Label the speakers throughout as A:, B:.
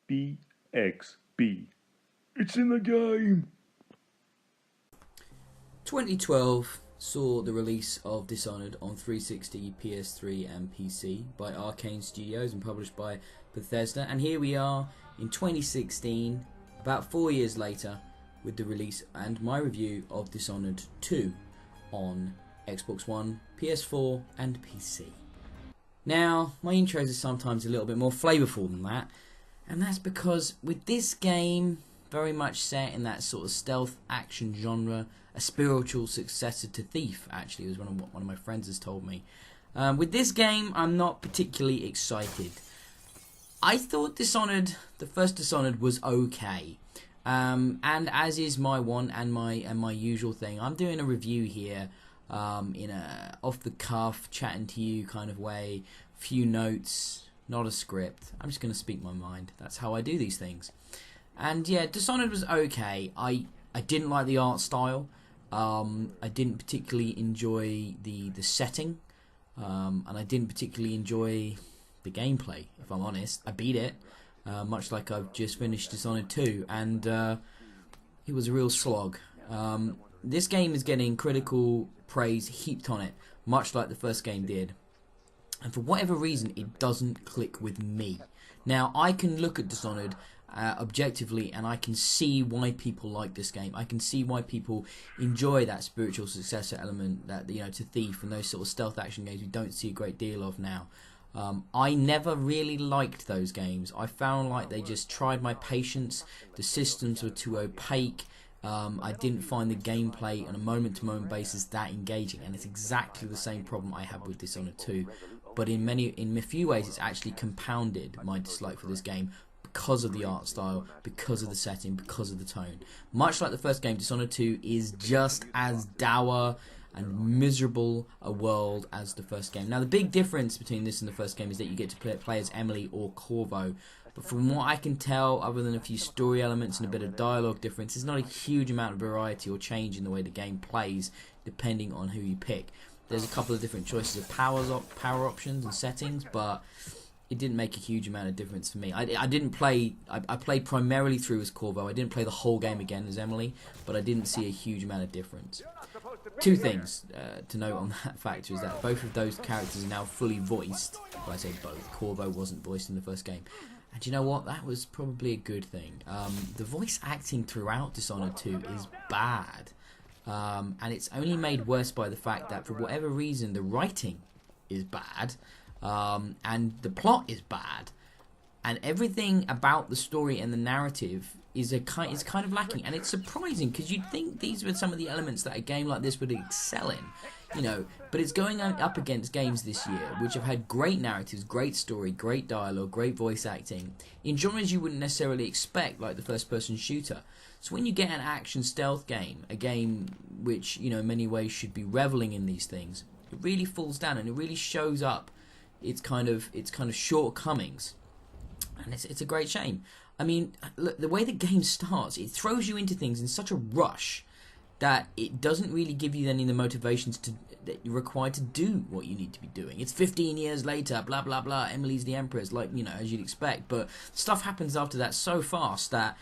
A: BXB. It's in the game!
B: 2012 saw the release of Dishonored on 360, PS3 and PC by Arcane Studios and published by Bethesda, and here we are in 2016, about 4 years later, with the release and my review of Dishonored 2 on Xbox One, PS4 and PC. Now, my intros are sometimes a little bit more flavourful than that, and that's because with this game very much set in that sort of stealth action genre, a spiritual successor to Thief, actually, was one of my friends has told me. With this game, I'm not particularly excited. I thought Dishonored, the first Dishonored, was okay. And as is my one and my usual thing, I'm doing a review here in a off the cuff, chatting to you kind of way, few notes, not a script. I'm just going to speak my mind. That's how I do these things. And yeah, Dishonored was okay. I didn't like the art style. I didn't particularly enjoy the setting, and I didn't particularly enjoy the gameplay, if I'm honest. I beat it, much like I've just finished Dishonored 2, and it was a real slog. This game is getting critical praise heaped on it, much like the first game did. And for whatever reason, it doesn't click with me. Now, I can look at Dishonored objectively, and I can see why people like this game. I can see why people enjoy that spiritual successor element, that, you know, to Thief and those sort of stealth action games we don't see a great deal of now. I never really liked those games. I found like they just tried my patience. The systems were too opaque. I didn't find the gameplay on a moment-to-moment basis that engaging, and it's exactly the same problem I had with Dishonored 2. But in a few ways, it's actually compounded my dislike for this game because of the art style, because of the setting, because of the tone. Much like the first game, Dishonored 2 is just as dour and miserable a world as the first game. Now, the big difference between this and the first game is that you get to play as Emily or Corvo. But from what I can tell, other than a few story elements and a bit of dialogue difference, there's not a huge amount of variety or change in the way the game plays, depending on who you pick. There's a couple of different choices of power options and settings, but it didn't make a huge amount of difference for me. I didn't play. I played primarily through as Corvo. I didn't play the whole game again as Emily, but I didn't see a huge amount of difference. Two things to note on that factor is that both of those characters are now fully voiced. Well, I say both. Corvo wasn't voiced in the first game. And you know what? That was probably a good thing. The voice acting throughout Dishonored 2 is bad. And it's only made worse by the fact that for whatever reason the writing is bad. And the plot is bad, and everything about the story and the narrative is kind of lacking, and it's surprising because you'd think these were some of the elements that a game like this would excel in, you know. But it's going up against games this year which have had great narratives, great story, great dialogue, great voice acting in genres you wouldn't necessarily expect, like the first-person shooter. So when you get an action stealth game, a game which, you know, in many ways should be reveling in these things, it really falls down and it really shows up its kind of shortcomings, and it's a great shame. I mean, look, the way the game starts, it throws you into things in such a rush that it doesn't really give you any of the motivations that you're required to do what you need to be doing. It's 15 years later, blah blah blah. Emily's the Empress, like, you know, as you'd expect, but stuff happens after that so fast that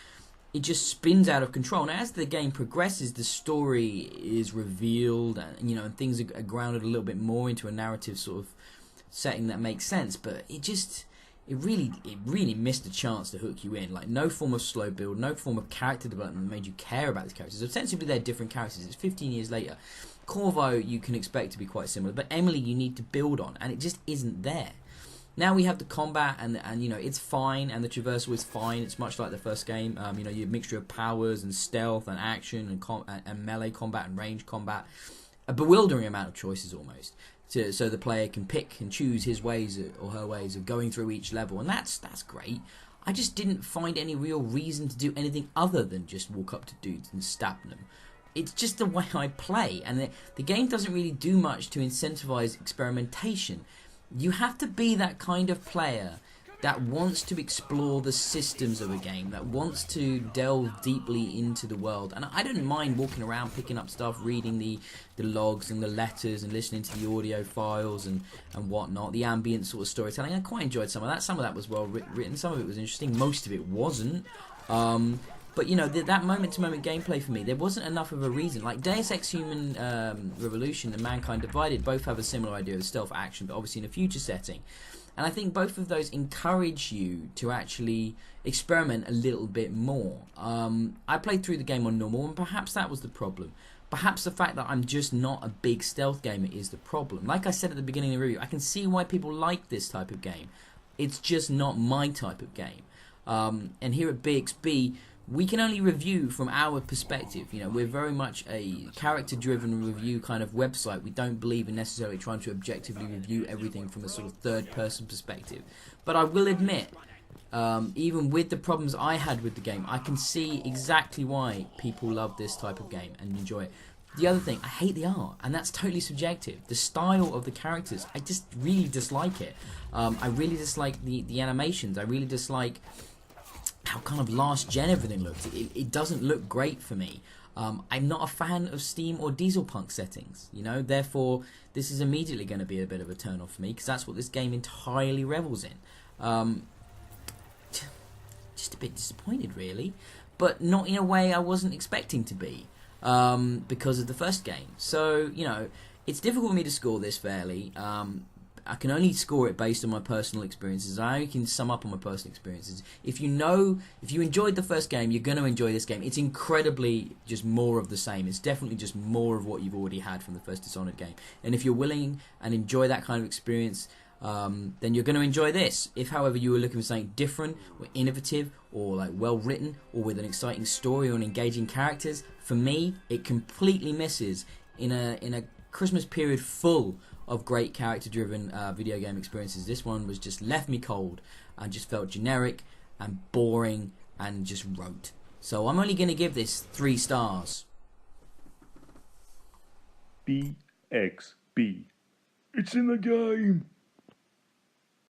B: it just spins out of control. Now, as the game progresses, the story is revealed, and, you know, and things are grounded a little bit more into a narrative sort of setting that makes sense, but it really missed a chance to hook you in. Like, no form of slow build, no form of character development that made you care about these characters. Ostensibly they're different characters. It's 15 years later. Corvo you can expect to be quite similar, but Emily you need to build on, and it just isn't there. Now we have the combat, and you know, it's fine, and the traversal is fine. It's much like the first game. You know, you have a mixture of powers and stealth and action and melee combat and range combat. A bewildering amount of choices almost. So the player can pick and choose his ways or her ways of going through each level, and that's great. I just didn't find any real reason to do anything other than just walk up to dudes and stab them. It's just the way I play, and the game doesn't really do much to incentivize experimentation. You have to be that kind of player that wants to explore the systems of a game, that wants to delve deeply into the world. And I don't mind walking around, picking up stuff, reading the logs and the letters and listening to the audio files and whatnot, the ambient sort of storytelling. I quite enjoyed some of that. Some of that was well written, some of it was interesting, most of it wasn't. But you know, that moment-to-moment gameplay for me, there wasn't enough of a reason. Like Deus Ex Human Revolution and Mankind Divided both have a similar idea of stealth action, but obviously in a future setting. And I think both of those encourage you to actually experiment a little bit more. I played through the game on normal, and perhaps that was the problem. Perhaps the fact that I'm just not a big stealth gamer is the problem. Like I said at the beginning of the review, I can see why people like this type of game. It's just not my type of game. And here at BXB, we can only review from our perspective. You know, we're very much a character-driven review kind of website. We don't believe in necessarily trying to objectively review everything from a sort of third-person perspective. But I will admit, even with the problems I had with the game, I can see exactly why people love this type of game and enjoy it. The other thing, I hate the art, and that's totally subjective. The style of the characters, I just really dislike it. I really dislike the animations. I really dislike how kind of last gen everything looks. It doesn't look great for me. I'm not a fan of Steam or Dieselpunk settings, you know, therefore this is immediately going to be a bit of a turn off for me, because that's what this game entirely revels in. Just a bit disappointed really, but not in a way I wasn't expecting to be, because of the first game. So, you know, it's difficult for me to score this fairly. I can only score it based on my personal experiences. I only can sum up on my personal experiences. If you enjoyed the first game, you're going to enjoy this game. It's incredibly just more of the same. It's definitely just more of what you've already had from the first Dishonored game. And if you're willing and enjoy that kind of experience, then you're going to enjoy this. If, however, you were looking for something different or innovative or like well written or with an exciting story or engaging characters, for me, it completely misses in a Christmas period full of great character-driven video game experiences. This one was just left me cold and just felt generic and boring and just rote. So I'm only going to give this 3 stars.
A: BXB. It's in the game.